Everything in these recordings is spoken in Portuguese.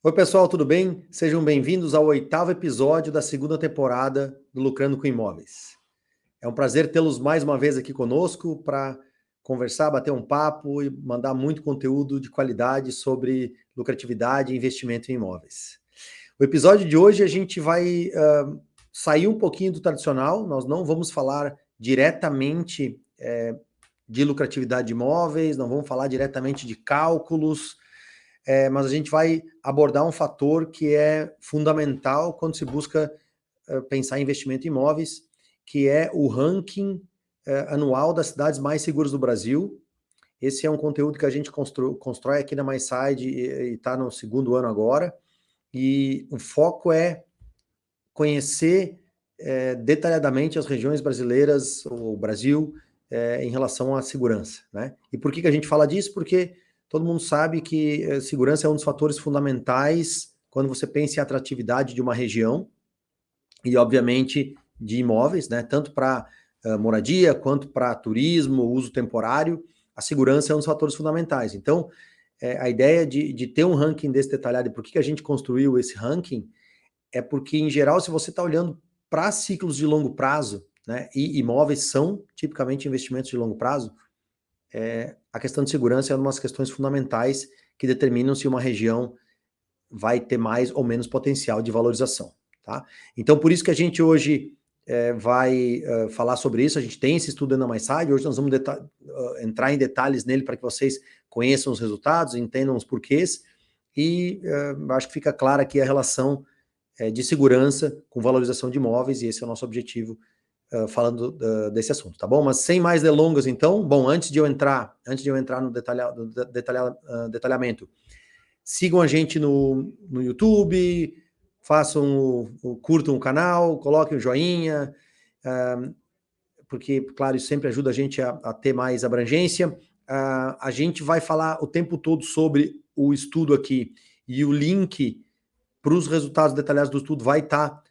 Oi, pessoal, tudo bem? Sejam bem-vindos ao 8º episódio da segunda temporada do Lucrando com Imóveis. É um prazer tê-los mais uma vez aqui conosco para conversar, bater um papo e mandar muito conteúdo de qualidade sobre lucratividade e investimento em imóveis. O episódio de hoje a gente vai sair um pouquinho do tradicional, nós não vamos falar diretamente de lucratividade de imóveis, não vamos falar diretamente de cálculos, mas a gente vai abordar um fator que é fundamental quando se busca pensar em investimento em imóveis, que é o ranking anual das cidades mais seguras do Brasil. Esse é um conteúdo que a gente constrói aqui na MySide e está no segundo ano agora, e o foco é conhecer detalhadamente as regiões brasileiras, o Brasil, em relação à segurança, né? E por que a gente fala disso? Porque todo mundo sabe que segurança é um dos fatores fundamentais quando você pensa em atratividade de uma região e, obviamente, de imóveis, né? Tanto para moradia quanto para turismo, uso temporário, a segurança é um dos fatores fundamentais. Então, a ideia de ter um ranking desse detalhado, e por que a gente construiu esse ranking, é porque, em geral, se você está olhando para ciclos de longo prazo, né, e imóveis são tipicamente investimentos de longo prazo, a questão de segurança é uma das questões fundamentais que determinam se uma região vai ter mais ou menos potencial de valorização, tá? Então, por isso que a gente hoje vai falar sobre isso. A gente tem esse estudo na MySide, hoje nós vamos entrar em detalhes nele para que vocês conheçam os resultados, entendam os porquês, e acho que fica clara aqui a relação de segurança com valorização de imóveis, e esse é o nosso objetivo falando desse assunto, tá bom? Mas sem mais delongas, então, bom, antes de eu entrar no detalhamento, sigam a gente no YouTube, curtam o canal, coloquem o joinha, porque, claro, isso sempre ajuda a gente a ter mais abrangência. A gente vai falar o tempo todo sobre o estudo aqui, e o link para os resultados detalhados do estudo vai estar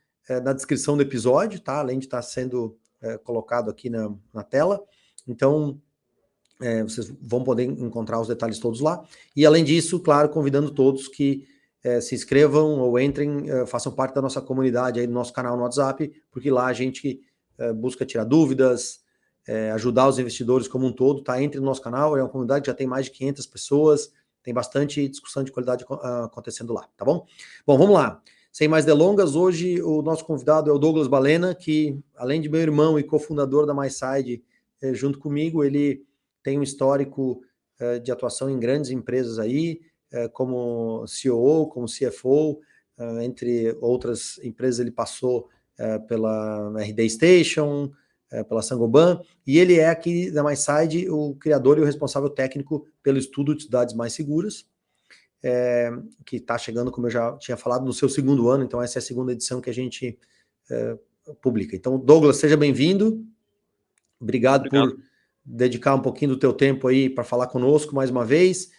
na descrição do episódio, tá? Além de estar sendo colocado aqui na tela. Então, vocês vão poder encontrar os detalhes todos lá. E, além disso, claro, convidando todos que se inscrevam ou entrem, façam parte da nossa comunidade, aí do nosso canal no WhatsApp, porque lá a gente busca tirar dúvidas, ajudar os investidores como um todo, tá? Entre no nosso canal, é uma comunidade que já tem mais de 500 pessoas, tem bastante discussão de qualidade acontecendo lá, tá bom? Bom, vamos lá. Sem mais delongas, hoje o nosso convidado é o Douglas Balena, que, além de meu irmão e cofundador da MySide, junto comigo, ele tem um histórico de atuação em grandes empresas aí, como COO, como CFO, entre outras empresas ele passou pela RD Station, pela Saint-Gobain, e ele é aqui da MySide o criador e o responsável técnico pelo estudo de cidades mais seguras, que está chegando, como eu já tinha falado, no seu segundo ano, então essa é a segunda edição que a gente publica. Então, Douglas, seja bem-vindo, obrigado por dedicar um pouquinho do teu tempo aí para falar conosco mais uma vez.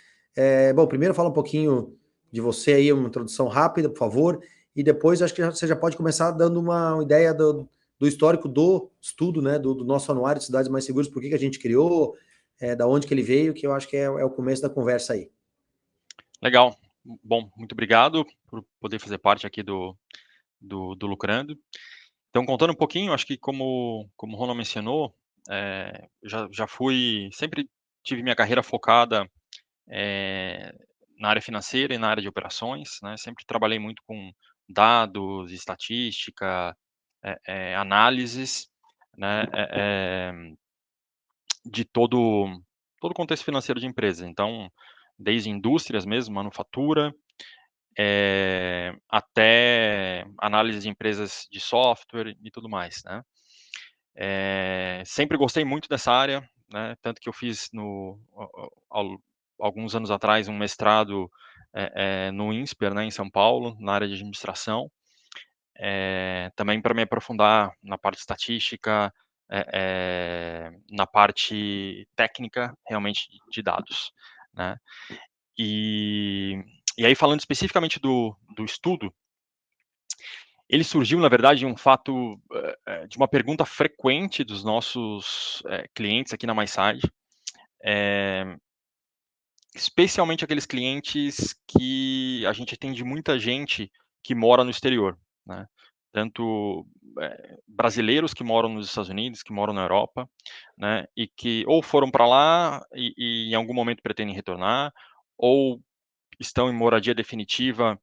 Bom, primeiro fala um pouquinho de você aí, uma introdução rápida, por favor, e depois acho que você já pode começar dando uma ideia do histórico do estudo, né, do nosso anuário de cidades mais seguras, por que a gente criou, da onde que ele veio, que eu acho que é o começo da conversa aí. Legal. Bom, muito obrigado por poder fazer parte aqui do Lucrando. Então, contando um pouquinho, acho que como o Ronald mencionou, sempre tive minha carreira focada na área financeira e na área de operações, né? Sempre trabalhei muito com dados, estatística, análises, né? De todo o contexto financeiro de empresa. Então, desde indústrias mesmo, manufatura, até análise de empresas de software e tudo mais, né? Sempre gostei muito dessa área, né? Tanto que eu fiz alguns anos atrás um mestrado no INSPER, né, em São Paulo, na área de administração, também para me aprofundar na parte estatística, na parte técnica, realmente, de dados, né? E aí, falando especificamente do estudo, ele surgiu, na verdade, de um fato, de uma pergunta frequente dos nossos clientes aqui na MySide, especialmente aqueles clientes que a gente atende muita gente que mora no exterior, né? Tanto brasileiros que moram nos Estados Unidos, que moram na Europa, né? E que ou foram para lá e em algum momento pretendem retornar, ou estão em moradia definitiva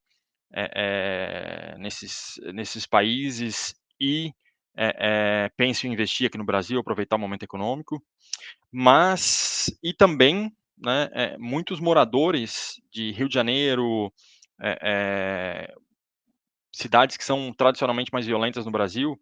nesses países e pensam em investir aqui no Brasil, aproveitar o momento econômico, mas e também, né, muitos moradores de Rio de Janeiro, eh cidades que são tradicionalmente mais violentas no Brasil,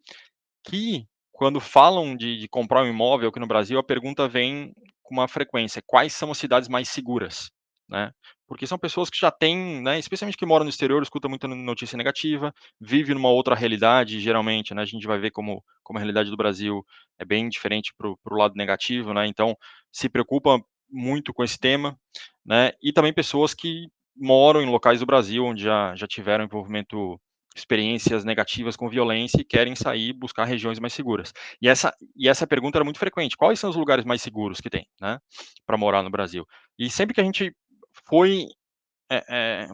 que quando falam de comprar um imóvel aqui no Brasil, a pergunta vem com uma frequência: quais são as cidades mais seguras, né? Porque são pessoas que já têm, né, especialmente que moram no exterior, escuta muita notícia negativa, vive numa outra realidade, geralmente, né, a gente vai ver como a realidade do Brasil é bem diferente para o lado negativo, né, então se preocupa muito com esse tema, né, e também pessoas que moram em locais do Brasil onde já tiveram envolvimento, experiências negativas com violência e querem sair e buscar regiões mais seguras. E essa pergunta era muito frequente: quais são os lugares mais seguros que tem, né, para morar no Brasil? E sempre que a gente foi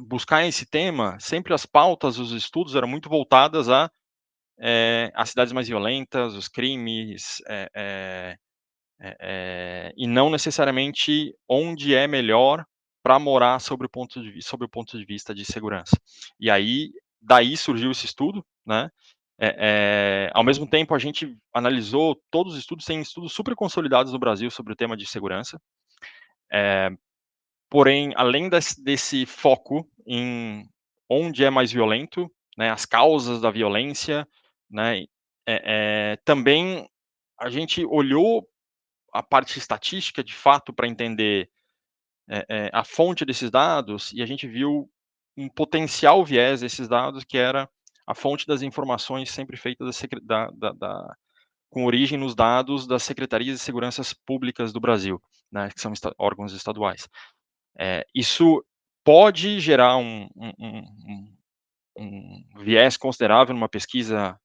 buscar esse tema, sempre as pautas, os estudos eram muito voltadas as cidades mais violentas, os crimes, e não necessariamente onde é melhor para morar sob o ponto de vista de segurança. E aí, daí surgiu esse estudo, né? Ao mesmo tempo, a gente analisou todos os estudos, tem estudos super consolidados no Brasil sobre o tema de segurança. Porém, além desse foco em onde é mais violento, né, as causas da violência, né, também a gente olhou a parte estatística, de fato, para entender a fonte desses dados, e a gente viu um potencial viés desses dados, que era a fonte das informações sempre feitas com origem nos dados das secretarias de seguranças públicas do Brasil, né, que são órgãos estaduais. Isso pode gerar um viés considerável numa pesquisa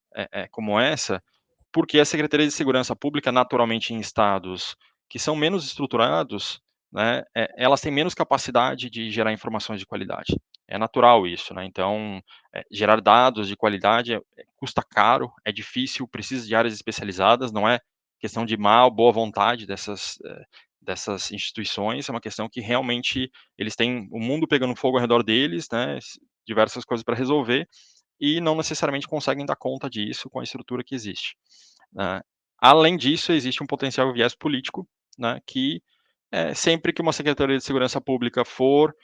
como essa, porque a Secretaria de Segurança Pública, naturalmente, em estados que são menos estruturados, né, elas têm menos capacidade de gerar informações de qualidade. É natural isso, né? Então, gerar dados de qualidade custa caro, é difícil, precisa de áreas especializadas, não é questão de má ou boa vontade dessas instituições, é uma questão que realmente eles têm o mundo pegando fogo ao redor deles, né, diversas coisas para resolver, e não necessariamente conseguem dar conta disso com a estrutura que existe, né. Além disso, existe um potencial viés político, né, que sempre que uma Secretaria de Segurança Pública for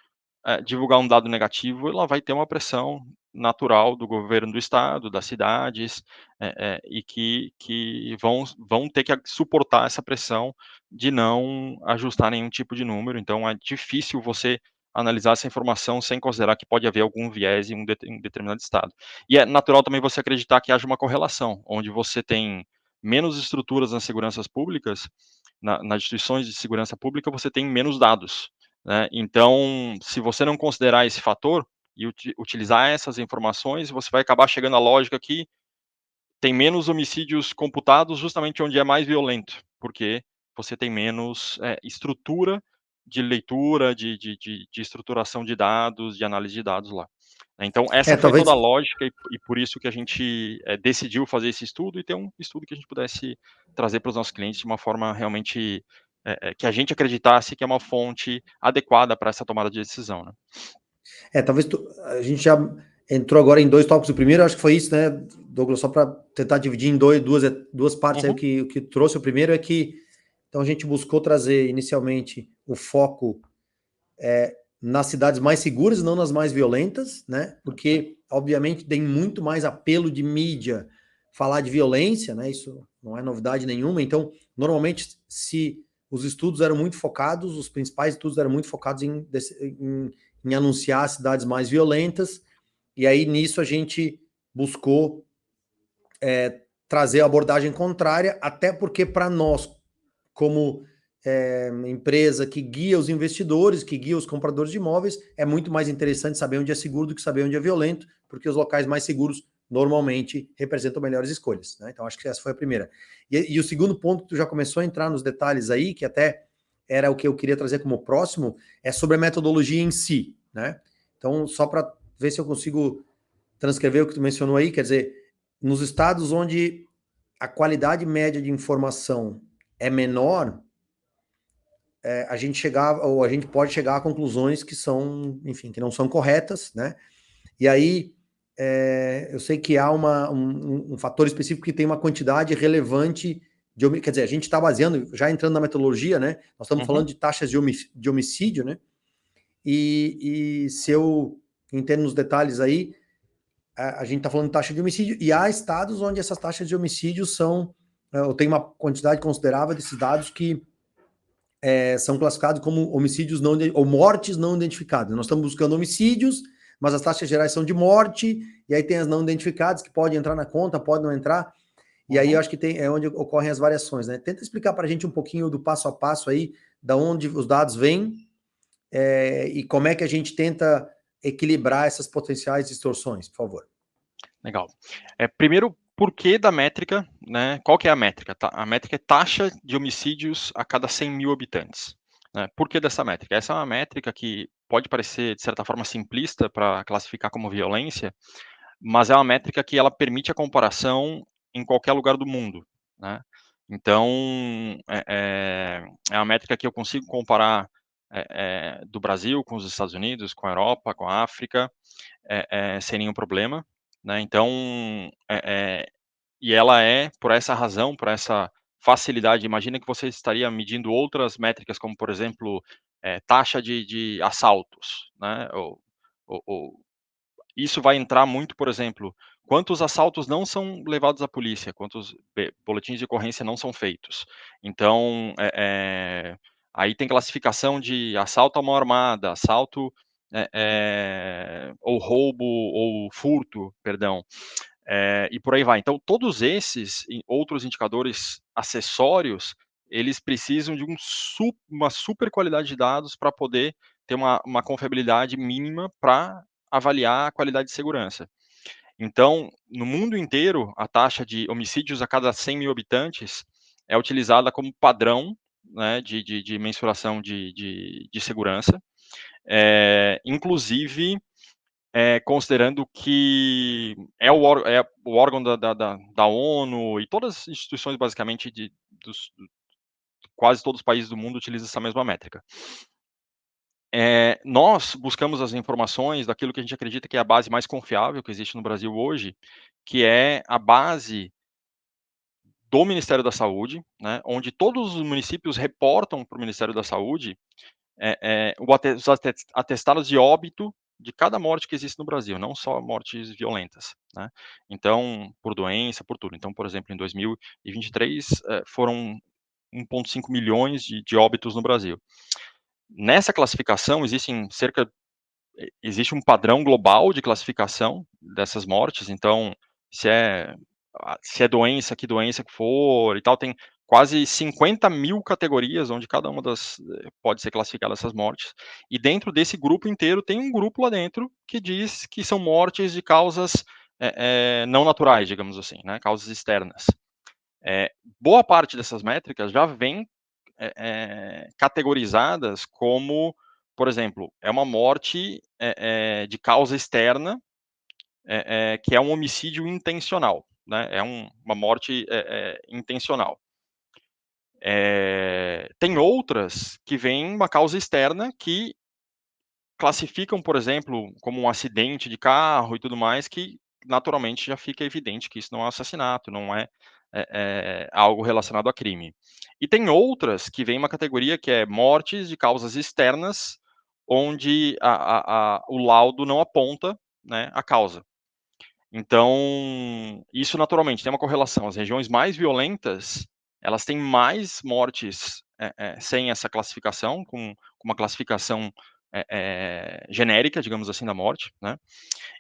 divulgar um dado negativo, ela vai ter uma pressão natural do governo do estado, das cidades, e que vão ter que suportar essa pressão de não ajustar nenhum tipo de número. Então é difícil você analisar essa informação sem considerar que pode haver algum viés em um determinado estado. E é natural também você acreditar que haja uma correlação, onde você tem menos estruturas nas seguranças públicas, nas instituições de segurança pública, você tem menos dados, né? Então, se você não considerar esse fator e utilizar essas informações, você vai acabar chegando à lógica que tem menos homicídios computados justamente onde é mais violento, porque você tem menos estrutura de leitura, de estruturação de dados, de análise de dados lá. Então, essa foi toda Talvez. a lógica e por isso que a gente decidiu fazer esse estudo e ter um estudo que a gente pudesse trazer para os nossos clientes de uma forma realmente que a gente acreditasse que é uma fonte adequada para essa tomada de decisão, né? Talvez a gente já entrou agora em dois tópicos. O primeiro, acho que foi isso, né, Douglas, só para tentar dividir em duas partes aí. Uhum. O que trouxe o primeiro é que então a gente buscou trazer inicialmente o foco nas cidades mais seguras, não nas mais violentas, né? Porque, obviamente, tem muito mais apelo de mídia falar de violência, né? Isso não é novidade nenhuma. Então, normalmente, se os estudos eram muito focados, os principais estudos eram muito focados em anunciar cidades mais violentas, e aí nisso a gente buscou trazer a abordagem contrária, até porque para nós, como empresa que guia os investidores, que guia os compradores de imóveis, é muito mais interessante saber onde é seguro do que saber onde é violento, porque os locais mais seguros normalmente representam melhores escolhas, né? Então acho que essa foi a primeira. E o segundo ponto, que tu já começou a entrar nos detalhes aí, que até era o que eu queria trazer como próximo, é sobre a metodologia em si, né? Então, só para ver se eu consigo transcrever o que tu mencionou aí, quer dizer, nos estados onde a qualidade média de informação é menor, a gente chegava, ou a gente pode chegar a conclusões que são, enfim, que não são corretas, né? E aí, eu sei que há um fator específico que tem uma quantidade relevante quer dizer, a gente está baseando, já entrando na metodologia, né? Nós estamos falando de taxas de homicídio, né? E se eu entendo nos detalhes aí, a gente está falando de taxa de homicídio, e há estados onde essas taxas de homicídio são, eu tenho uma quantidade considerável desses dados que são classificados como homicídios não, ou mortes não identificadas. Nós estamos buscando homicídios, mas as taxas gerais são de morte, e aí tem as não identificadas, que podem entrar na conta, podem não entrar, e aí eu acho que é onde ocorrem as variações, né? Tenta explicar para a gente um pouquinho do passo a passo aí, da onde os dados vêm, e como é que a gente tenta equilibrar essas potenciais distorções, por favor. Legal. Primeiro, por que da métrica, né? Qual que é a métrica? A métrica é taxa de homicídios a cada 100 mil habitantes. Né? Por que dessa métrica? Essa é uma métrica que pode parecer, de certa forma, simplista para classificar como violência, mas é uma métrica que ela permite a comparação em qualquer lugar do mundo. Né? Então, é uma métrica que eu consigo comparar do Brasil com os Estados Unidos, com a Europa, com a África, sem nenhum problema. Né? Então, e ela por essa razão, por essa facilidade, imagina que você estaria medindo outras métricas, como, por exemplo, taxa de assaltos, né? Isso vai entrar muito, por exemplo, quantos assaltos não são levados à polícia, quantos boletins de ocorrência não são feitos. Então, aí tem classificação de assalto a mão armada, assalto ou roubo ou furto, perdão, e por aí vai. Então, todos esses e outros indicadores acessórios, eles precisam de uma super qualidade de dados para poder ter uma confiabilidade mínima para avaliar a qualidade de segurança. Então, no mundo inteiro, a taxa de homicídios a cada 100 mil habitantes é utilizada como padrão, né, de mensuração de segurança, inclusive considerando que é o órgão da ONU e todas as instituições, basicamente, quase todos os países do mundo utilizam essa mesma métrica. Nós buscamos as informações daquilo que a gente acredita que é a base mais confiável que existe no Brasil hoje, que é a base do Ministério da Saúde, né, onde todos os municípios reportam para o Ministério da Saúde os atestados de óbito de cada morte que existe no Brasil, não só mortes violentas, né? Então, por doença, por tudo. Então, por exemplo, em 2023, foram 1,5 milhões de óbitos no Brasil. Nessa classificação, existe um padrão global de classificação dessas mortes, então, se é doença, que doença que for e tal, tem quase 50 mil categorias onde cada uma pode ser classificada essas mortes, e dentro desse grupo inteiro tem um grupo lá dentro que diz que são mortes de causas não naturais, digamos assim, né, causas externas. Boa parte dessas métricas já vem categorizadas como, por exemplo, é uma morte de causa externa, que é um homicídio intencional, né? É uma morte intencional. Tem outras que vêm uma causa externa que classificam, por exemplo, como um acidente de carro e tudo mais, que naturalmente já fica evidente que isso não é um assassinato, não é algo relacionado a crime. E tem outras que vem uma categoria que é mortes de causas externas, onde o laudo não aponta, né, a causa. Então, isso naturalmente tem uma correlação. As regiões mais violentas, elas têm mais mortes sem essa classificação, com uma classificação genérica, digamos assim, da morte, né?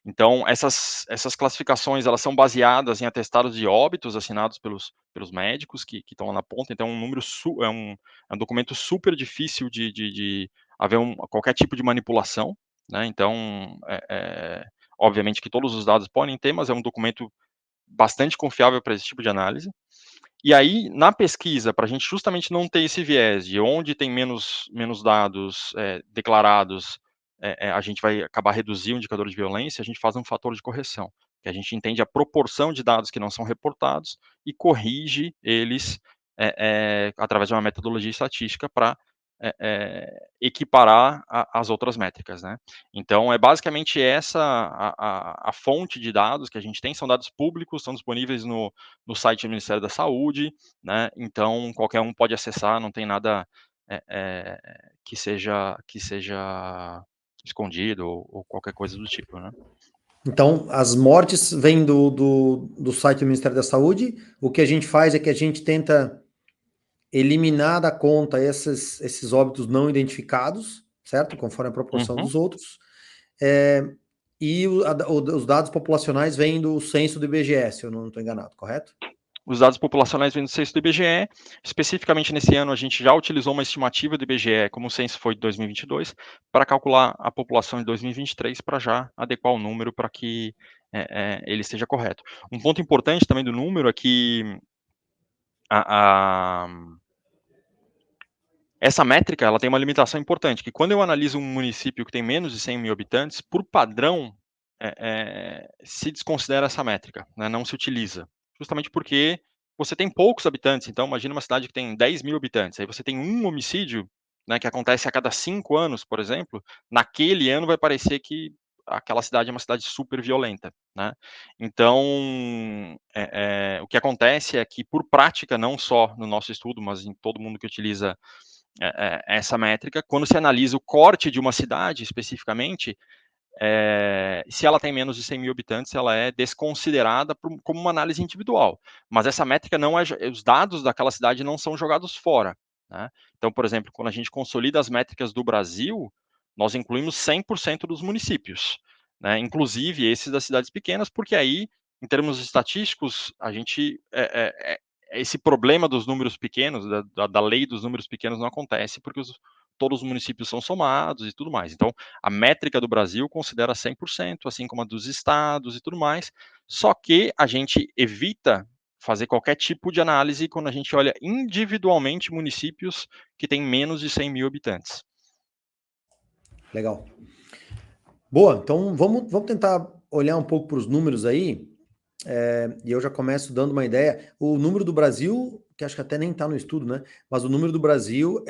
Então, essas classificações, elas são baseadas em atestados de óbitos assinados pelos médicos que estão lá na ponta, então é um documento super difícil de haver qualquer tipo de manipulação, né? Então, obviamente que todos os dados podem ter, mas é um documento bastante confiável para esse tipo de análise. E aí, na pesquisa, para a gente justamente não ter esse viés de onde tem menos dados declarados, a gente vai acabar reduzir o indicador de violência, a gente faz um fator de correção, que a gente entende a proporção de dados que não são reportados e corrige eles através de uma metodologia estatística para equiparar as outras métricas, né? Então, é basicamente essa a fonte de dados que a gente tem, são dados públicos, estão disponíveis no site do Ministério da Saúde, né? Então, qualquer um pode acessar, não tem nada que seja escondido ou qualquer coisa do tipo, né? Então, as mortes vêm do site do Ministério da Saúde. O que a gente faz é que a gente tenta eliminar da conta esses óbitos não identificados, certo? Conforme a proporção Uhum. dos outros. E os dados populacionais vêm do censo do IBGE, se eu não estou enganado, correto? Os dados populacionais vêm do censo do IBGE. Especificamente nesse ano, a gente já utilizou uma estimativa do IBGE, como o censo foi de 2022, para calcular a população de 2023, para já adequar o número para que ele esteja correto. Um ponto importante também do número é que a, a, essa métrica ela tem uma limitação importante, que quando eu analiso um município que tem menos de 100 mil habitantes, por padrão, se desconsidera essa métrica, né, não se utiliza. Justamente porque você tem poucos habitantes, então imagina uma cidade que tem 10 mil habitantes, aí você tem um homicídio, né, que acontece a cada 5 anos, por exemplo, naquele ano vai parecer que aquela cidade é uma cidade super violenta, né? Então, o que acontece é que, por prática, não só no nosso estudo, mas em todo mundo que utiliza essa métrica, quando se analisa o corte de uma cidade especificamente, se ela tem menos de 100 mil habitantes, ela é desconsiderada como uma análise individual. Mas essa métrica não é, os dados daquela cidade não são jogados fora, né? Então, por exemplo, quando a gente consolida as métricas do Brasil, nós incluímos 100% dos municípios, né? Inclusive esses das cidades pequenas, porque aí, em termos estatísticos, a gente esse problema dos números pequenos, da lei dos números pequenos, não acontece porque todos os municípios são somados e tudo mais. Então, a métrica do Brasil considera 100%, assim como a dos estados e tudo mais, só que a gente evita fazer qualquer tipo de análise quando a gente olha individualmente municípios que têm menos de 100 mil habitantes. Legal. Boa, então vamos tentar olhar um pouco para os números aí, e eu já começo dando uma ideia. O número do Brasil, que acho que até nem está no estudo, né? Mas o número do Brasil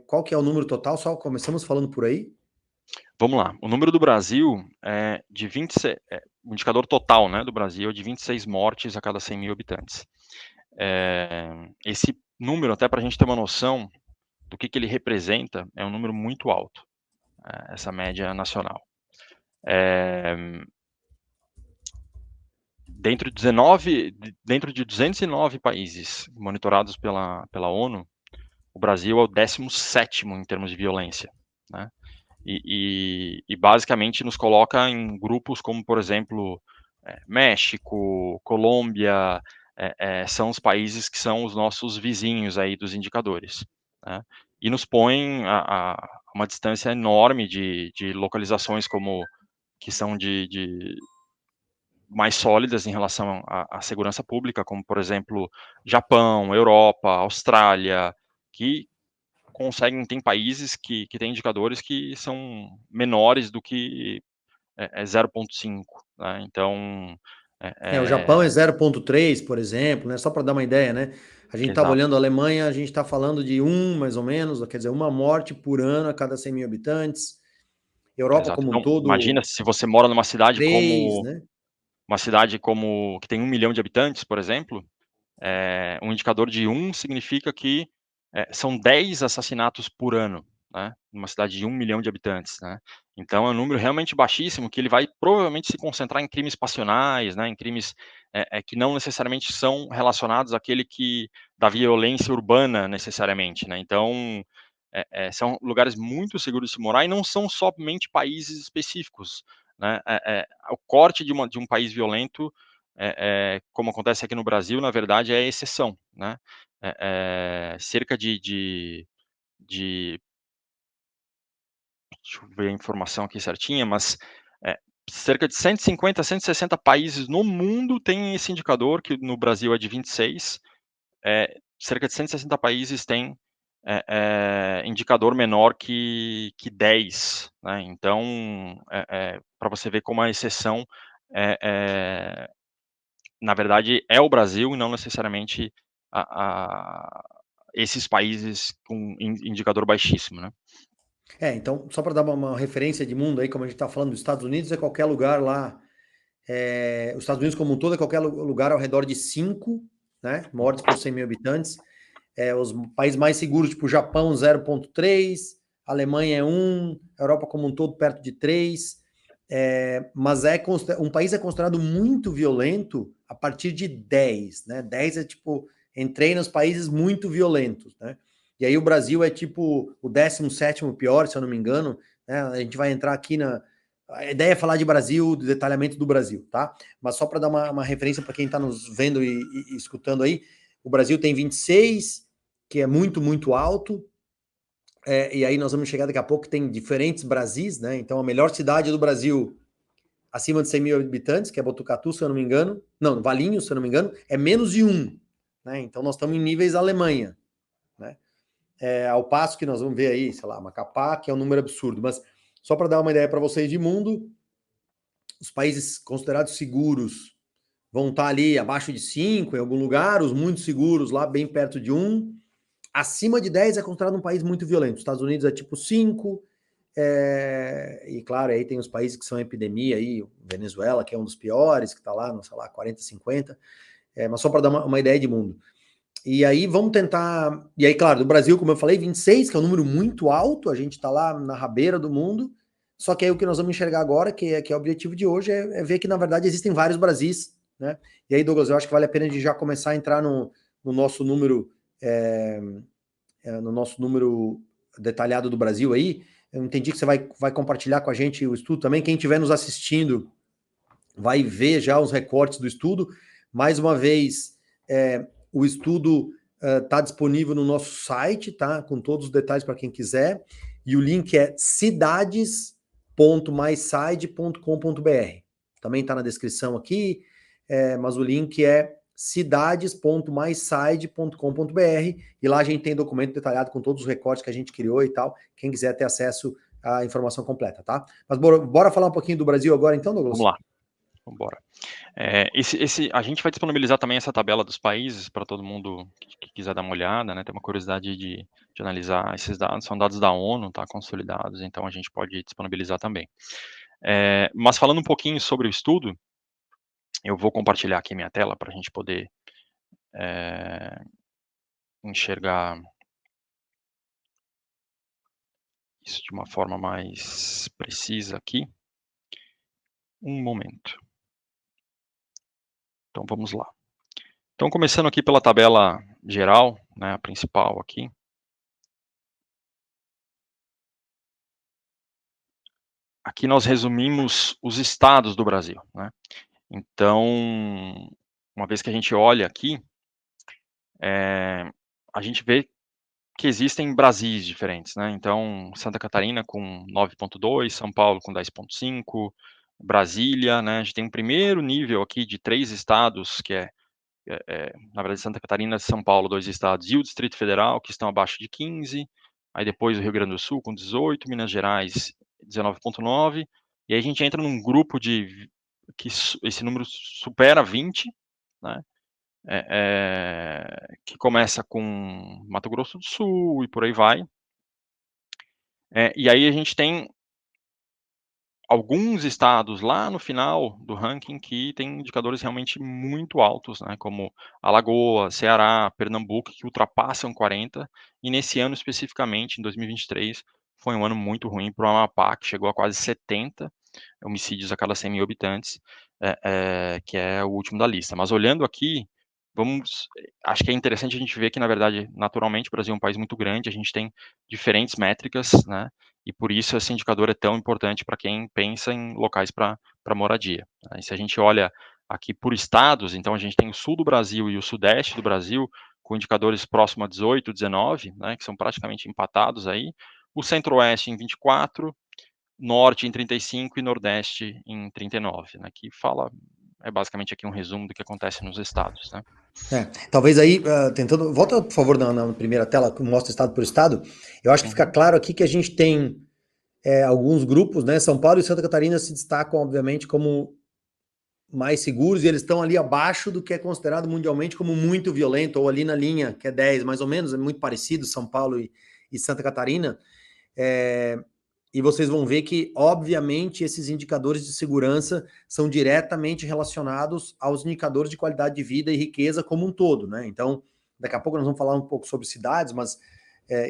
qual que é o número total? Só começamos falando por aí? Vamos lá, o número do Brasil é de 26, o indicador total, né, do Brasil é de 26 mortes a cada 100 mil habitantes. Esse número, até para a gente ter uma noção do que ele representa, é um número muito alto, essa média nacional. Dentro de 209 países monitorados pela ONU, o Brasil é o 17º em termos de violência, né? E basicamente nos coloca em grupos como, por exemplo, México, Colômbia, são os países que são os nossos vizinhos aí dos indicadores, né? E nos põe a uma distância enorme de localizações como que são de mais sólidas em relação à segurança pública, como, por exemplo, Japão, Europa, Austrália, que tem países que têm indicadores que são menores do que 0,5, né? Então, O Japão é é 0,3, por exemplo, né? Só para dar uma ideia, né? A gente estava exato, olhando a Alemanha, a gente está falando de mais ou menos, quer dizer, uma morte por ano a cada 100 mil habitantes. Europa exato. como um Então, todo, imagina se você mora numa cidade 3, como né? que tem 1 milhão de habitantes, por exemplo, um indicador de 1 significa que são 10 assassinatos por ano, né, numa cidade de 1 milhão de habitantes, né. Então é um número realmente baixíssimo, que ele vai provavelmente se concentrar em crimes passionais, né, em crimes, que não necessariamente são relacionados àquele da violência urbana necessariamente, né. Então, são lugares muito seguros de se morar e não são somente países específicos, né. O corte de um país violento, como acontece aqui no Brasil, na verdade, é exceção, né. Cerca de deixa eu ver a informação aqui certinha, mas cerca de 150, 160 países no mundo têm esse indicador, que no Brasil é de 26. Cerca de 160 países têm indicador menor que 10, né? Então, para você ver como a exceção, na verdade, é o Brasil e não necessariamente esses países com indicador baixíssimo, né? Então, só para dar uma referência de mundo aí, como a gente está falando dos Estados Unidos, é qualquer lugar lá, os Estados Unidos como um todo é qualquer lugar ao redor de 5, né, mortes por 100 mil habitantes. Os países mais seguros, tipo Japão, 0,3, Alemanha é 1, Europa como um todo perto de 3, mas um país é considerado muito violento a partir de 10, né? 10 é tipo, entrei nos países muito violentos, né? E aí o Brasil é tipo o 17º pior, se eu não me engano, né? A gente vai entrar aqui a ideia é falar de Brasil, do detalhamento do Brasil, tá? Mas só para dar uma referência para quem está nos vendo e escutando aí, o Brasil tem 26, que é muito, muito alto, e aí nós vamos chegar daqui a pouco, tem diferentes Brasis, né? Então a melhor cidade do Brasil, acima de 100 mil habitantes, que é Botucatu, se eu não me engano, não, Valinhos, se eu não me engano, é menos de 1, né? Então nós estamos em níveis Alemanha, né? Ao passo que nós vamos ver aí, sei lá, Macapá, que é um número absurdo, mas só para dar uma ideia para vocês de mundo, os países considerados seguros vão estar ali abaixo de 5 em algum lugar, os muito seguros lá bem perto de 1. Acima de 10 é considerado um país muito violento. Os Estados Unidos é tipo 5, e claro, aí tem os países que são epidemia, aí, Venezuela, que é um dos piores, que está lá, não sei lá, 40, 50, mas só para dar uma ideia de mundo. E aí vamos tentar. E aí, claro, do Brasil, como eu falei, 26, que é um número muito alto, a gente está lá na rabeira do mundo. Só que aí o que nós vamos enxergar agora, que é o objetivo de hoje, é ver que, na verdade, existem vários Brasis, né? E aí, Douglas, eu acho que vale a pena de já começar a entrar no nosso número. No nosso número detalhado do Brasil aí. Eu entendi que você vai compartilhar com a gente o estudo também. Quem estiver nos assistindo vai ver já os recortes do estudo. Mais uma vez, o estudo está disponível no nosso site, tá? Com todos os detalhes para quem quiser. E o link é cidades.myside.com.br. Também está na descrição aqui, mas o link é cidades.myside.com.br e lá a gente tem documento detalhado com todos os recortes que a gente criou e tal. Quem quiser ter acesso à informação completa, tá? Mas bora falar um pouquinho do Brasil agora, então, Douglas? Vamos lá, vamos embora. A gente vai disponibilizar também essa tabela dos países para todo mundo que quiser dar uma olhada, né? Tem uma curiosidade de analisar esses dados, são dados da ONU, tá? Consolidados, então a gente pode disponibilizar também. Mas falando um pouquinho sobre o estudo, eu vou compartilhar aqui minha tela para a gente poder enxergar isso de uma forma mais precisa aqui. Um momento. Então vamos lá. Então começando aqui pela tabela geral, né, a principal aqui. Aqui nós resumimos os estados do Brasil, né? Então, uma vez que a gente olha aqui, a gente vê que existem Brasis diferentes, né? Então, Santa Catarina com 9,2, São Paulo com 10,5, Brasília, né? A gente tem um primeiro nível aqui de 3 estados, que na verdade, Santa Catarina e São Paulo, 2 estados, e o Distrito Federal, que estão abaixo de 15, aí depois o Rio Grande do Sul com 18, Minas Gerais 19,9, e aí a gente entra num grupo que esse número supera 20, né? Que começa com Mato Grosso do Sul e por aí vai. E aí a gente tem alguns estados lá no final do ranking que tem indicadores realmente muito altos, né, como Alagoas, Ceará, Pernambuco, que ultrapassam 40, e nesse ano especificamente, em 2023, foi um ano muito ruim para o Amapá, que chegou a quase 70 homicídios a cada 100 mil habitantes, que é o último da lista. Mas olhando aqui, acho que é interessante a gente ver que, na verdade, naturalmente, o Brasil é um país muito grande, a gente tem diferentes métricas, né, e por isso esse indicador é tão importante para quem pensa em locais para moradia. Né? E se a gente olha aqui por estados, então a gente tem o sul do Brasil e o sudeste do Brasil, com indicadores próximos a 18, 19, né, que são praticamente empatados aí, o centro-oeste em 24, Norte em 35 e Nordeste em 39, né, que é basicamente aqui um resumo do que acontece nos estados, né. Talvez aí, tentando. Volta, por favor, na primeira tela, que mostra estado por estado. Eu acho que fica Uhum. claro aqui que a gente tem alguns grupos, né? São Paulo e Santa Catarina se destacam, obviamente, como mais seguros, e eles estão ali abaixo do que é considerado mundialmente como muito violento, ou ali na linha, que é 10, mais ou menos, é muito parecido, São Paulo e Santa Catarina. E vocês vão ver que, obviamente, esses indicadores de segurança são diretamente relacionados aos indicadores de qualidade de vida e riqueza como um todo, né? Então, daqui a pouco nós vamos falar um pouco sobre cidades, mas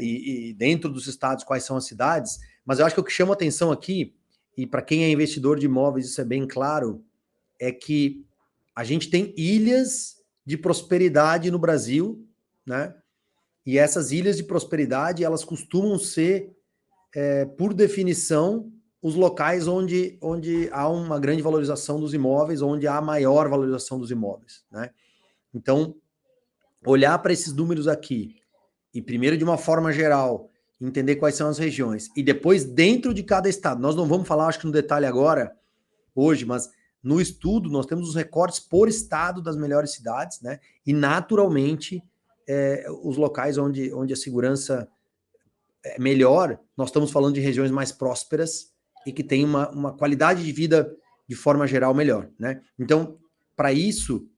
e dentro dos estados, quais são as cidades, mas eu acho que o que chama atenção aqui, e para quem é investidor de imóveis, isso é bem claro, é que a gente tem ilhas de prosperidade no Brasil, né? E essas ilhas de prosperidade, elas costumam ser, por definição, os locais onde há uma grande valorização dos imóveis, onde há maior valorização dos imóveis, né? Então, olhar para esses números aqui, e primeiro de uma forma geral, entender quais são as regiões, e depois dentro de cada estado, nós não vamos falar, acho que no detalhe agora, hoje, mas no estudo nós temos os recortes por estado das melhores cidades, né? E naturalmente os locais onde a segurança é melhor, nós estamos falando de regiões mais prósperas e que têm uma qualidade de vida de forma geral melhor, né? Então, para isso,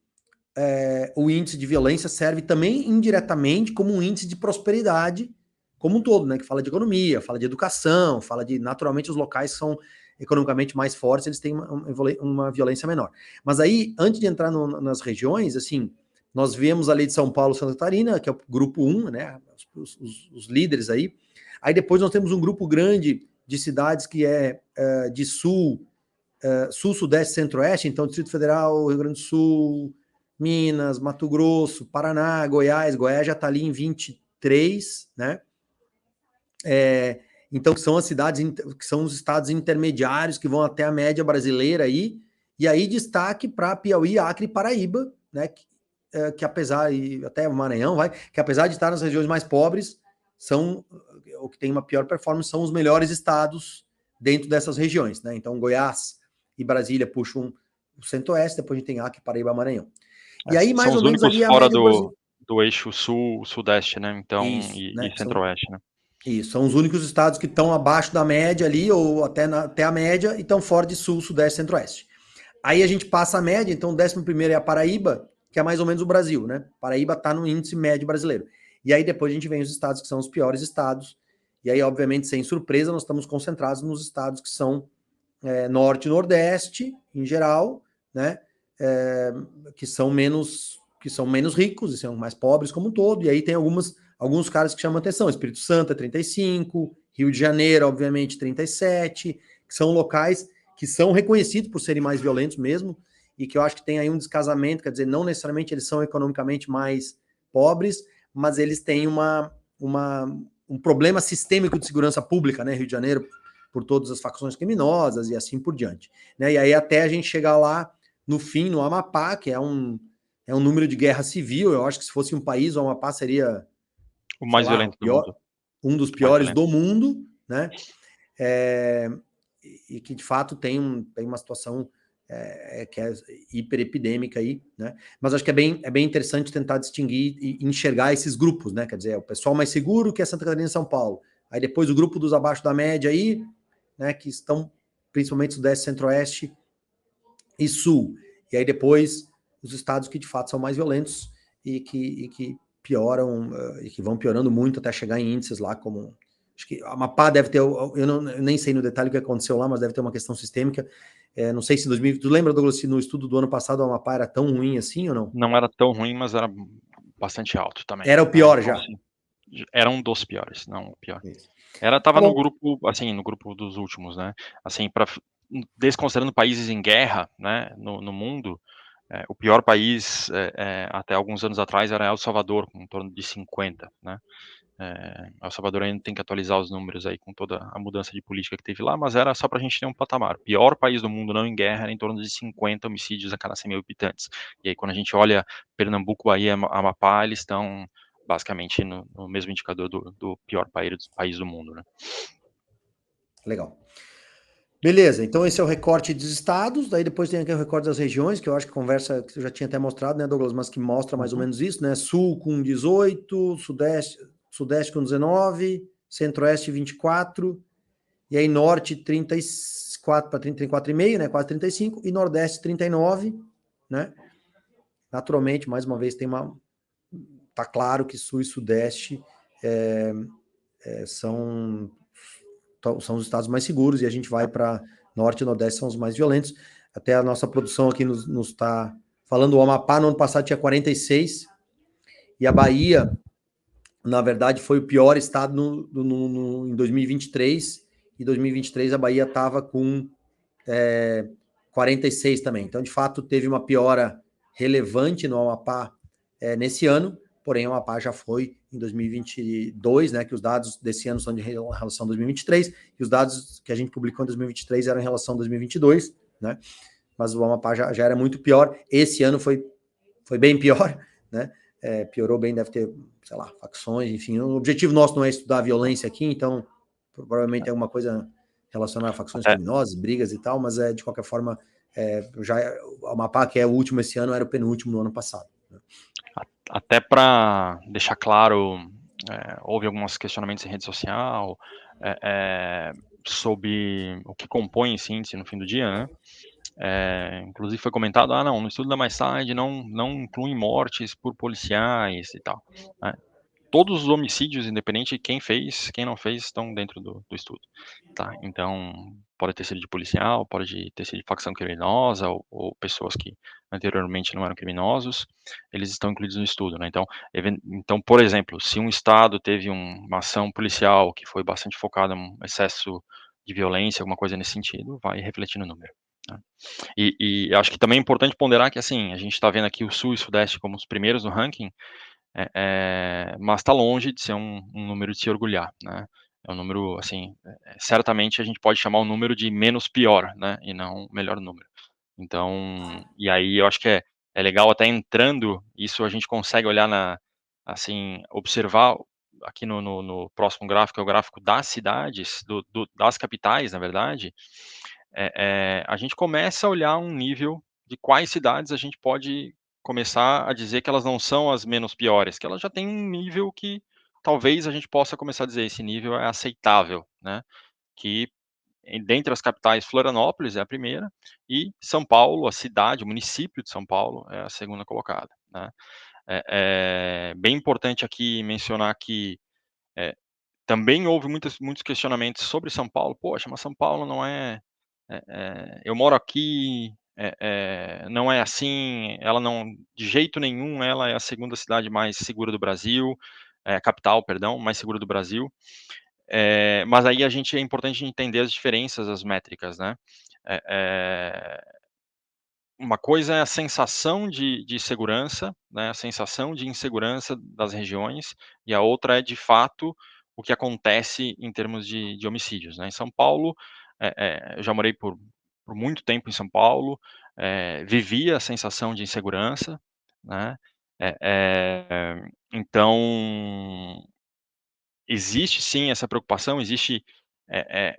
o índice de violência serve também indiretamente como um índice de prosperidade como um todo, né? Que fala de economia, fala de educação, fala de naturalmente os locais que são economicamente mais fortes, eles têm uma violência menor. Mas aí, antes de entrar nas regiões, assim, nós vemos a lei de São Paulo e Santa Catarina, que é o grupo 1, né? Os líderes aí. Aí depois nós temos um grupo grande de cidades que é de sul, sul, sudeste, centro-oeste, então Distrito Federal, Rio Grande do Sul, Minas, Mato Grosso, Paraná, Goiás. Goiás já está ali em 23, né? Então, que são as cidades, que são os estados intermediários que vão até a média brasileira aí, e aí destaque para Piauí, Acre e Paraíba, né? Que apesar, e até o Maranhão, que apesar de estar nas regiões mais pobres, são o que tem uma pior performance, são os melhores estados dentro dessas regiões, né? Então, Goiás e Brasília puxam o centro-oeste, depois a gente tem Acre, Paraíba, Maranhão. E aí, São mais ou os menos únicos ali a fora média do Brasil. do eixo sul-sudeste, né, então, Isso, e né? centro-oeste, né. Isso, são os únicos estados que estão abaixo da média ali, ou até a média, e estão fora de sul, sudeste, centro-oeste. Aí a gente passa a média, então o 11º é a Paraíba, que é mais ou menos o Brasil, né? Paraíba está no índice médio brasileiro. E aí depois a gente vem os estados que são os piores estados, e aí, obviamente, sem surpresa, nós estamos concentrados nos estados que são norte e nordeste, em geral, né? Que são menos ricos e são mais pobres como um todo, e aí tem alguns caras que chamam atenção, Espírito Santo é 35, Rio de Janeiro, obviamente, 37, que são locais que são reconhecidos por serem mais violentos mesmo, e que eu acho que tem aí um descasamento, quer dizer, não necessariamente eles são economicamente mais pobres, mas eles têm um problema sistêmico de segurança pública, né, Rio de Janeiro, por todas as facções criminosas e assim por diante, né, e aí até a gente chegar lá, no fim, no Amapá, que é um número de guerra civil, eu acho que se fosse um país, o Amapá seria, O sei mais lá, violento do mundo, um dos o mais piores violento. do mundo, né? E que de fato tem uma situação que é hiperepidêmica aí, né? Mas acho que é bem interessante tentar distinguir e enxergar esses grupos, né? Quer dizer, o pessoal mais seguro que é Santa Catarina e São Paulo. Aí depois o grupo dos abaixo da média aí, né? Que estão principalmente Sudeste, Centro-Oeste e Sul. E aí depois os estados que de fato são mais violentos e que pioram, e que vão piorando muito até chegar em índices lá como... Acho que a Amapá deve ter, eu nem sei no detalhe o que aconteceu lá, mas deve ter uma questão sistêmica. Não sei se em 2000, tu lembra, Douglas, se no estudo do ano passado a Amapá era tão ruim assim ou não? Não era tão ruim, mas era bastante alto também, Era o né, pior então já. assim, era um dos piores, não o pior. Isso. Tá Estava no bom. grupo, assim, no grupo dos últimos, né, assim, desconsiderando países em guerra, né, no mundo, o pior país, até alguns anos atrás era El Salvador, com em torno de 50, né. El Salvador ainda tem que atualizar os números aí com toda a mudança de política que teve lá, mas era só para a gente ter um patamar. O pior país do mundo não em guerra era em torno de 50 homicídios a cada 100 mil habitantes. E aí quando a gente olha Pernambuco, Bahia, Amapá, eles estão basicamente no mesmo indicador do pior país do mundo, né. Legal. Beleza, então esse é o recorte dos estados, daí depois tem aqui o recorte das regiões, que eu acho que conversa, que eu já tinha até mostrado, né, Douglas, mas que mostra mais ou Uhum. menos isso, né? Sul com 18, Sudeste com 19, Centro-Oeste 24, e aí Norte 34 para 34,5, né? Quase 35, e Nordeste 39, né? Naturalmente, mais uma vez, tem uma. Tá claro que Sul e Sudeste é, são os estados mais seguros e a gente vai para Norte e Nordeste, são os mais violentos. Até a nossa produção aqui nos está falando, o Amapá no ano passado tinha 46 e a Bahia, na verdade, foi o pior estado em 2023, e 2023 a Bahia estava com 46 também. Então, de fato, teve uma piora relevante no Amapá nesse ano, porém o Amapá já foi em 2022, né, que os dados desse ano são de relação a 2023, e os dados que a gente publicou em 2023 eram em relação a 2022, né, mas o Amapá já era muito pior. Esse ano foi bem pior, né, piorou bem, deve ter, sei lá, facções, enfim. O objetivo nosso não é estudar a violência aqui, então provavelmente é alguma coisa relacionada a facções Até, criminosas, brigas e tal, mas de qualquer forma, já o Amapá, que é o último esse ano, era o penúltimo no ano passado. Né? até para deixar claro, houve alguns questionamentos em rede social sobre o que compõe esse índice no fim do dia, né? Inclusive foi comentado, não, no estudo da MySide não inclui mortes por policiais e tal. Né? Todos os homicídios, independente de quem fez, quem não fez, estão dentro do estudo, tá? Então, pode ter sido de policial, pode ter sido de facção criminosa ou pessoas que anteriormente não eram criminosos, eles estão incluídos no estudo, né? Então, por exemplo, se um estado teve uma ação policial que foi bastante focada em um excesso de violência, alguma coisa nesse sentido, vai refletir no número, né? E acho que também é importante ponderar que, assim, a gente está vendo aqui o Sul e o Sudeste como os primeiros no ranking, mas está longe de ser um número de se orgulhar, né? É um número, assim, certamente a gente pode chamar o número de menos pior, né? E não melhor número. Então, e aí eu acho que é legal até entrando, isso a gente consegue olhar assim, observar aqui no próximo gráfico, é o gráfico das cidades, das capitais, na verdade, a gente começa a olhar um nível de quais cidades a gente pode começar a dizer que elas não são as menos piores, que elas já têm um nível que talvez a gente possa começar a dizer esse nível é aceitável, né? Que dentre as capitais, Florianópolis é a primeira e São Paulo, a cidade, o município de São Paulo é a segunda colocada, né? É bem importante aqui mencionar que também houve muitos questionamentos sobre São Paulo. Poxa, mas São Paulo não eu moro aqui, não é assim, ela não, de jeito nenhum, ela é a segunda cidade mais segura do Brasil, capital, perdão, mais segura do Brasil. Mas aí é importante entender as diferenças, as métricas, né? É, é, uma coisa é a sensação de segurança, né, a sensação de insegurança das regiões, e a outra é, de fato, o que acontece em termos de homicídios, né. Em São Paulo, eu já morei por muito tempo em São Paulo, vivi a sensação de insegurança, né, então existe sim essa preocupação, existe,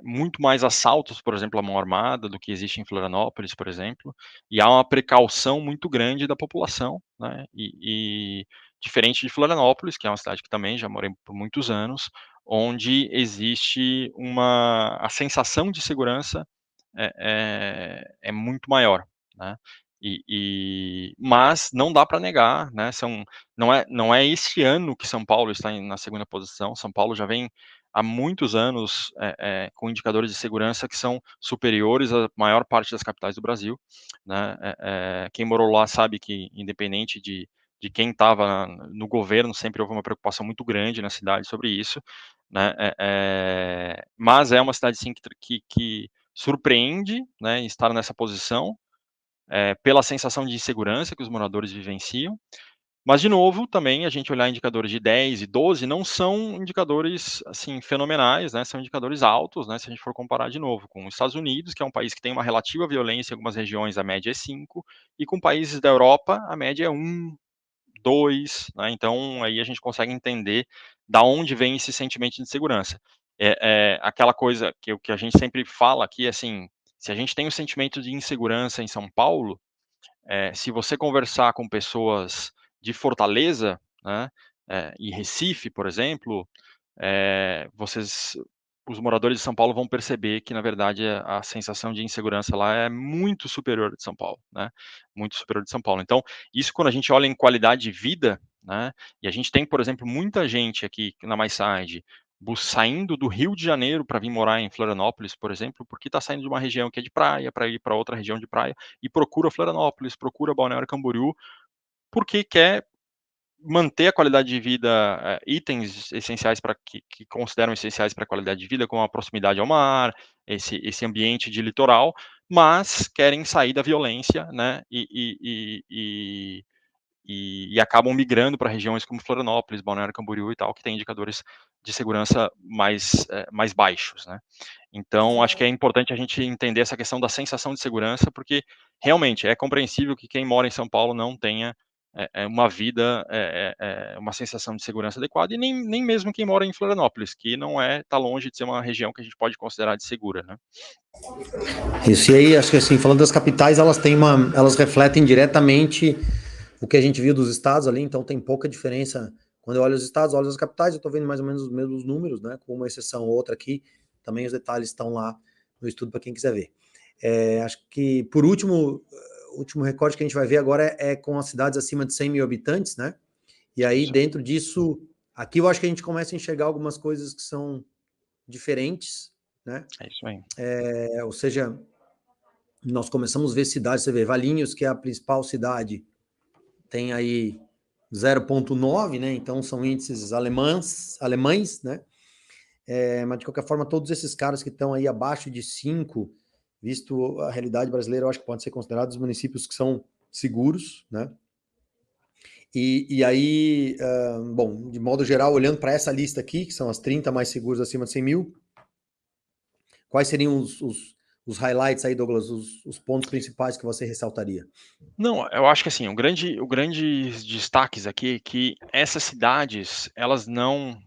muito mais assaltos, por exemplo, à mão armada do que existe em Florianópolis, por exemplo, e há uma precaução muito grande da população, né, diferente de Florianópolis, que é uma cidade que também já morei por muitos anos, onde existe a sensação de segurança é muito maior, né. Mas não dá para negar, né, não é esse ano que São Paulo está na segunda posição, São Paulo já vem há muitos anos, com indicadores de segurança que são superiores à maior parte das capitais do Brasil, né, quem morou lá sabe que independente de quem estava no governo, sempre houve uma preocupação muito grande na cidade sobre isso, né, mas é uma cidade sim que surpreende, né, estar nessa posição, pela sensação de insegurança que os moradores vivenciam. Mas, de novo, também a gente olhar indicadores de 10 e 12 não são indicadores, assim, fenomenais, né, são indicadores altos, né, se a gente for comparar de novo com os Estados Unidos, que é um país que tem uma relativa violência em algumas regiões, a média é 5, e com países da Europa, a média é 1, 2, né, então aí a gente consegue entender da onde vem esse sentimento de insegurança. Aquela coisa que a gente sempre fala aqui, assim, Se a gente tem um sentimento de insegurança em São Paulo, se você conversar com pessoas de Fortaleza, né, e Recife, por exemplo, vocês, os moradores de São Paulo vão perceber que, na verdade, a sensação de insegurança lá é muito superior de São Paulo, né? Muito superior de São Paulo. Então, isso quando a gente olha em qualidade de vida, né? E a gente tem, por exemplo, muita gente aqui na MySide saindo do Rio de Janeiro para vir morar em Florianópolis, por exemplo, porque está saindo de uma região que é de praia para ir para outra região de praia e procura Florianópolis, procura Balneário Camboriú, porque quer manter a qualidade de vida, itens essenciais para que consideram essenciais para a qualidade de vida, como a proximidade ao mar, esse ambiente de litoral, mas querem sair da violência, né, e acabam migrando para regiões como Florianópolis, Balneário Camboriú e tal, que tem indicadores de segurança mais baixos, né. Então, acho que é importante a gente entender essa questão da sensação de segurança, porque realmente é compreensível que quem mora em São Paulo não tenha uma vida, uma sensação de segurança adequada, e nem mesmo quem mora em Florianópolis, que não está longe de ser uma região que a gente pode considerar de segura, né? Isso, e aí, acho que assim, falando das capitais, elas refletem diretamente o que a gente viu dos estados ali, então tem pouca diferença. Quando eu olho os estados, olho as capitais, eu estou vendo mais ou menos os mesmos números, né? Com uma exceção ou outra aqui. Também os detalhes estão lá no estudo para quem quiser ver. Acho que, por último, o último recorde que a gente vai ver agora é com as cidades acima de 100 mil habitantes, né? E aí, Isso, dentro disso, aqui eu acho que a gente começa a enxergar algumas coisas que são diferentes, né? é isso aí. Ou seja, nós começamos a ver cidades, você vê, Valinhos, que é a principal cidade, tem aí 0,9, né? Então são índices alemães, né? Mas de qualquer forma, todos esses caras que estão aí abaixo de 5, visto a realidade brasileira, eu acho que podem ser considerados municípios que são seguros, né? E aí, bom, de modo geral, olhando para essa lista aqui, que são as 30 mais seguras acima de 100 mil, quais seriam os highlights aí, Douglas, os pontos principais que você ressaltaria? Não, eu acho que assim, o grandes destaques aqui é que essas cidades, elas não,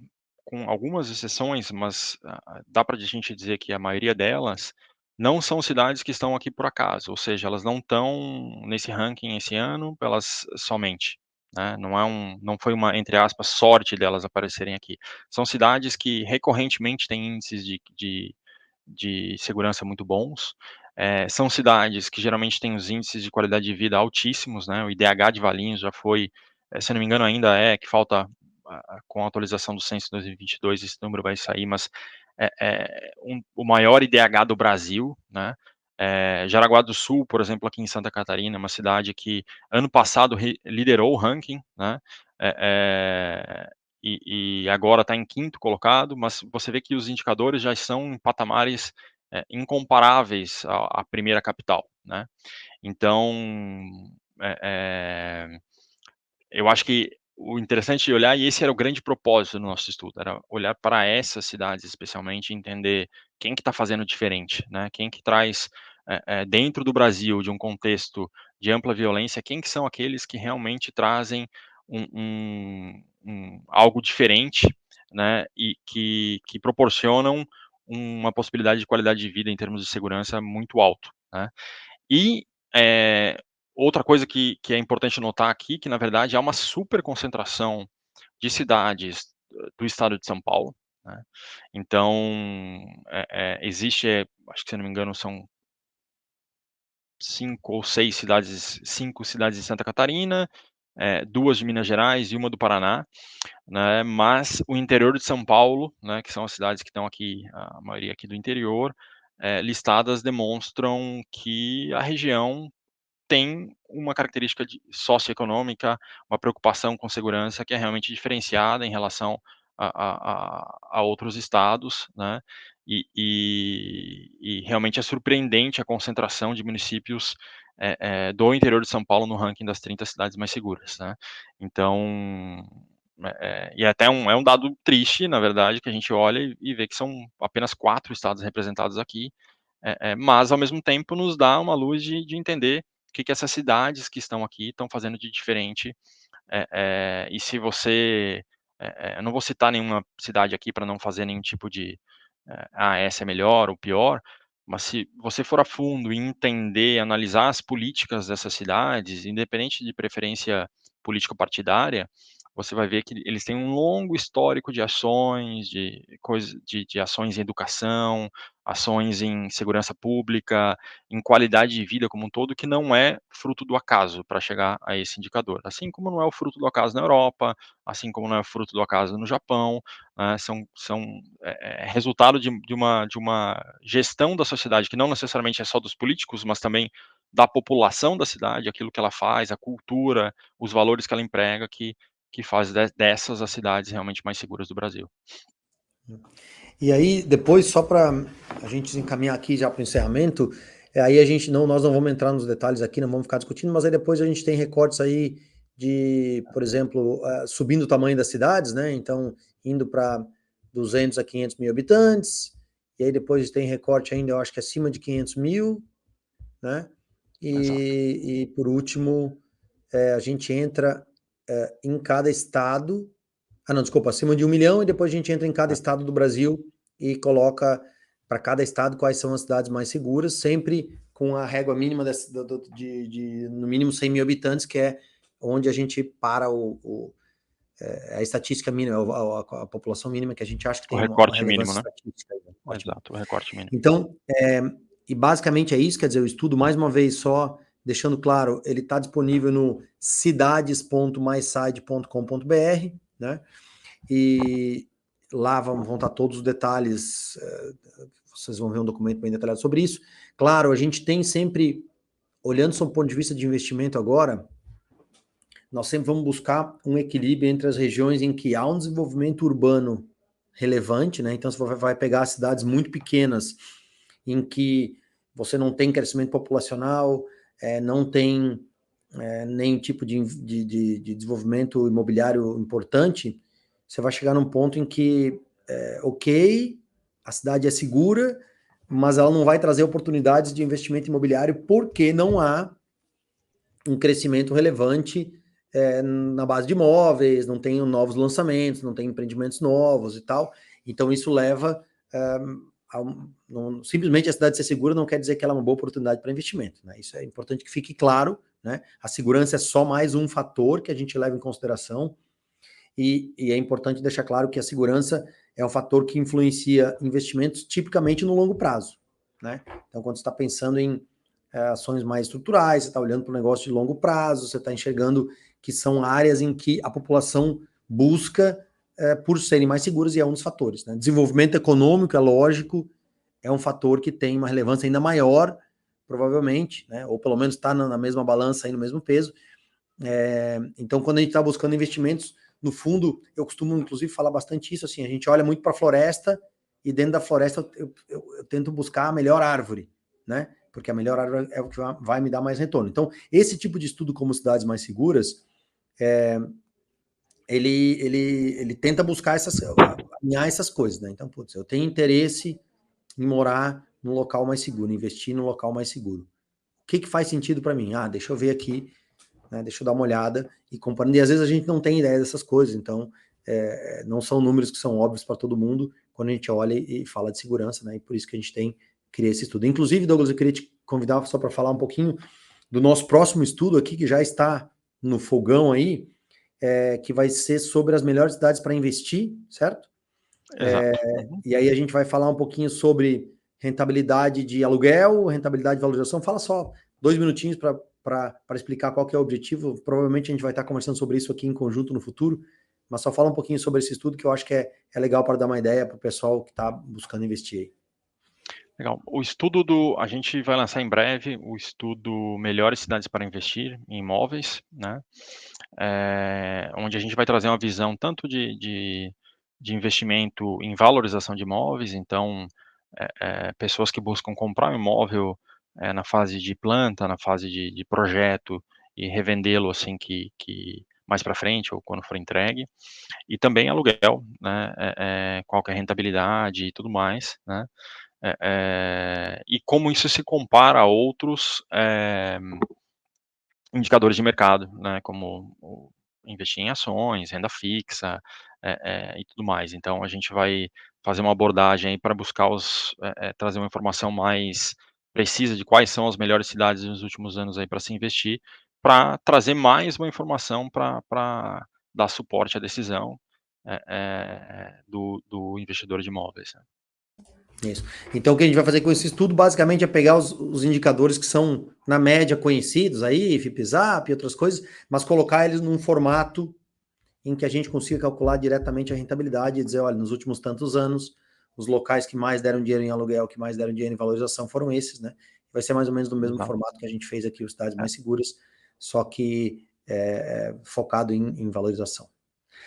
com algumas exceções, mas dá para a gente dizer que a maioria delas não são cidades que estão aqui por acaso, ou seja, elas não estão nesse ranking esse ano, elas somente, né? Não foi uma, entre aspas, sorte delas aparecerem aqui. São cidades que recorrentemente têm índices de segurança muito bons. São cidades que geralmente têm os índices de qualidade de vida altíssimos, né? O IDH de Valinhos já foi, se não me engano ainda que falta, com a atualização do censo 2022, esse número vai sair, mas o maior IDH do Brasil, né? Jaraguá do Sul, por exemplo, aqui em Santa Catarina, uma cidade que ano passado liderou o ranking, né? E agora está em quinto colocado, mas você vê que os indicadores já são em patamares incomparáveis à primeira capital, né? Então, eu acho que o interessante é olhar, e esse era o grande propósito do nosso estudo, era olhar para essas cidades especialmente e entender quem que está fazendo diferente, né? Quem que traz, dentro do Brasil, de um contexto de ampla violência, quem que são aqueles que realmente trazem algo diferente, né? E que proporcionam uma possibilidade de qualidade de vida em termos de segurança muito alto, né? E, outra coisa que é importante notar aqui, que na verdade há uma super concentração de cidades do estado de São Paulo, né. Então, existe, acho que se eu não me engano são 5 cidades de Santa Catarina, 2 de Minas Gerais e uma do Paraná, né, mas o interior de São Paulo, né, que são as cidades que estão aqui, a maioria aqui do interior, listadas demonstram que a região tem uma característica socioeconômica, uma preocupação com segurança que é realmente diferenciada em relação a outros estados, né? E realmente é surpreendente a concentração de municípios do interior de São Paulo no ranking das 30 cidades mais seguras, né? Então, e até é um dado triste, na verdade, que a gente olha e vê que são apenas 4 estados representados aqui, mas ao mesmo tempo nos dá uma luz de entender o que essas cidades que estão aqui estão fazendo de diferente. E se você, eu não vou citar nenhuma cidade aqui para não fazer nenhum tipo de, essa é melhor ou pior, mas se você for a fundo e entender, analisar as políticas dessas cidades, independente de preferência político-partidária, você vai ver que eles têm um longo histórico de ações, de ações em educação, ações em segurança pública, em qualidade de vida como um todo, que não é fruto do acaso para chegar a esse indicador. Assim como não é o fruto do acaso na Europa, assim como não é o fruto do acaso no Japão, são resultado de uma gestão da sociedade que não necessariamente é só dos políticos, mas também da população da cidade, aquilo que ela faz, a cultura, os valores que ela emprega, que faz dessas as cidades realmente mais seguras do Brasil. E aí, depois, só para a gente encaminhar aqui já para o encerramento, aí a gente não, nós não vamos entrar nos detalhes aqui, não vamos ficar discutindo, mas aí depois a gente tem recortes aí de, por exemplo, subindo o tamanho das cidades, né? Então, indo para 200 a 500 mil habitantes, e aí depois tem recorte ainda, eu acho que acima de 500 mil, né? Exato. E por último, a gente entra em cada estado. Ah, não, desculpa, acima de 1 milhão, e depois a gente entra em cada É, estado do Brasil e coloca para cada estado quais são as cidades mais seguras, sempre com a régua mínima de no mínimo 100 mil habitantes, que é onde a gente para a estatística mínima, a população mínima que a gente acha que o tem uma recorte mínimo, relevância né? estatística. Aí, né? Ótimo. Exato, o recorte mínimo. Então, e basicamente é isso, quer dizer, o estudo, mais uma vez, só deixando claro, ele está disponível no cidades.myside.com.br, né? E lá vão estar todos os detalhes, vocês vão ver um documento bem detalhado sobre isso. Claro, a gente tem sempre, olhando sob o ponto de vista de investimento agora, nós sempre vamos buscar um equilíbrio entre as regiões em que há um desenvolvimento urbano relevante, né? Então, você vai pegar cidades muito pequenas, em que você não tem crescimento populacional, não tem nenhum tipo de desenvolvimento imobiliário importante, você vai chegar num ponto em que, ok, a cidade é segura, mas ela não vai trazer oportunidades de investimento imobiliário porque não há um crescimento relevante na base de imóveis, não tem novos lançamentos, não tem empreendimentos novos e tal. Então, isso leva simplesmente a cidade ser segura não quer dizer que ela é uma boa oportunidade para investimento. Né? Isso é importante que fique claro. Né? A segurança é só mais um fator que a gente leva em consideração, e é importante deixar claro que a segurança é um fator que influencia investimentos tipicamente no longo prazo. Né? Então, quando você está pensando em ações mais estruturais, você está olhando para um negócio de longo prazo, você está enxergando que são áreas em que a população busca por serem mais seguras, e é um dos fatores. Né? Desenvolvimento econômico, é lógico, é um fator que tem uma relevância ainda maior, provavelmente, né? Ou pelo menos está na mesma balança, aí no mesmo peso. Então, quando a gente está buscando investimentos, no fundo, eu costumo, inclusive, falar bastante isso, assim, a gente olha muito para a floresta, e dentro da floresta eu tento buscar a melhor árvore, né? Porque a melhor árvore é o que vai me dar mais retorno. Então, esse tipo de estudo como cidades mais seguras, ele tenta buscar alinhar essas coisas, né? Então, putz, eu tenho interesse em morar num local mais seguro, investir num local mais seguro. O que faz sentido para mim? Ah, deixa eu ver aqui, né, deixa eu dar uma olhada e comparando. E às vezes a gente não tem ideia dessas coisas, então não são números que são óbvios para todo mundo quando a gente olha e fala de segurança, né? E por isso que a gente cria esse estudo. Inclusive, Douglas, eu queria te convidar só para falar um pouquinho do nosso próximo estudo aqui, que já está no fogão aí, que vai ser sobre as melhores cidades para investir, certo? Exato. Uhum. E aí a gente vai falar um pouquinho sobre rentabilidade de aluguel, rentabilidade de valorização. Fala só 2 minutinhos para explicar qual que é o objetivo. Provavelmente a gente vai estar conversando sobre isso aqui em conjunto no futuro, mas só fala um pouquinho sobre esse estudo que eu acho que é legal para dar uma ideia para o pessoal que está buscando investir aí. Legal. A gente vai lançar em breve o estudo Melhores Cidades para Investir em Imóveis, né? Onde a gente vai trazer uma visão tanto de investimento em valorização de imóveis, então, pessoas que buscam comprar um imóvel na fase de planta, na fase de projeto, e revendê-lo assim que mais para frente ou quando for entregue, e também aluguel, né? Qual que é a rentabilidade e tudo mais, né? E como isso se compara a outros indicadores de mercado, né, como investir em ações, renda fixa, e tudo mais. Então a gente vai fazer uma abordagem para buscar trazer uma informação mais precisa de quais são as melhores cidades nos últimos anos aí para se investir, para trazer mais uma informação para dar suporte à decisão do investidor de imóveis, né. Isso. Então, o que a gente vai fazer com esse estudo, basicamente, é pegar os indicadores que são, na média, conhecidos aí, FIPZAP e outras coisas, mas colocar eles num formato em que a gente consiga calcular diretamente a rentabilidade e dizer, olha, nos últimos tantos anos, os locais que mais deram dinheiro em aluguel, que mais deram dinheiro em valorização foram esses, né? Vai ser mais ou menos do mesmo Exato. formato que a gente fez aqui, os cidades mais seguras, só que focado em valorização.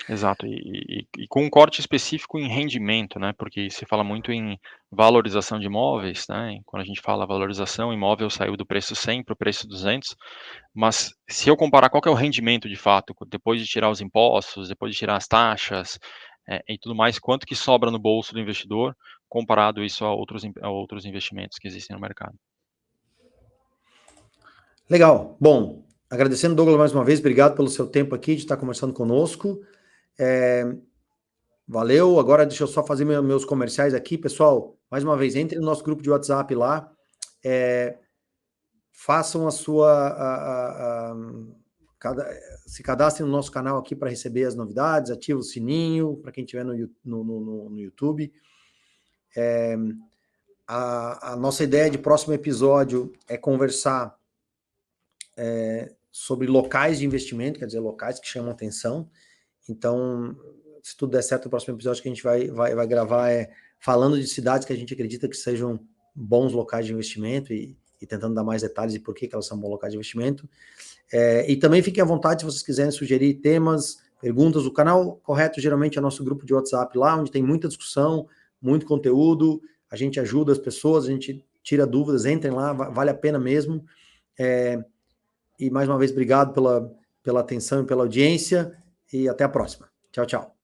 Exato, e com um corte específico em rendimento, né, porque se fala muito em valorização de imóveis, né, e quando a gente fala valorização, o imóvel saiu do preço 100 para o preço 200, mas se eu comparar qual que é o rendimento de fato, depois de tirar os impostos, depois de tirar as taxas, e tudo mais, quanto que sobra no bolso do investidor, comparado isso a outros investimentos que existem no mercado. Legal. Bom, agradecendo, Douglas, mais uma vez, obrigado pelo seu tempo aqui de estar conversando conosco. Valeu. Agora deixa eu só fazer meus comerciais aqui. Pessoal, mais uma vez, entre no nosso grupo de WhatsApp lá, façam a sua... se cadastrem no nosso canal aqui para receber as novidades, ativa o sininho, para quem estiver no YouTube. A nossa ideia de próximo episódio é conversar sobre locais de investimento, quer dizer, locais que chamam atenção. Então, se tudo der certo, o próximo episódio que a gente vai gravar falando de cidades que a gente acredita que sejam bons locais de investimento e tentando dar mais detalhes de por que elas são bons locais de investimento. E também fiquem à vontade se vocês quiserem sugerir temas, perguntas. O canal correto geralmente é o nosso grupo de WhatsApp lá, onde tem muita discussão, muito conteúdo, a gente ajuda as pessoas, a gente tira dúvidas, entrem lá, vale a pena mesmo. E mais uma vez, obrigado pela atenção e pela audiência, e até a próxima. Tchau, tchau.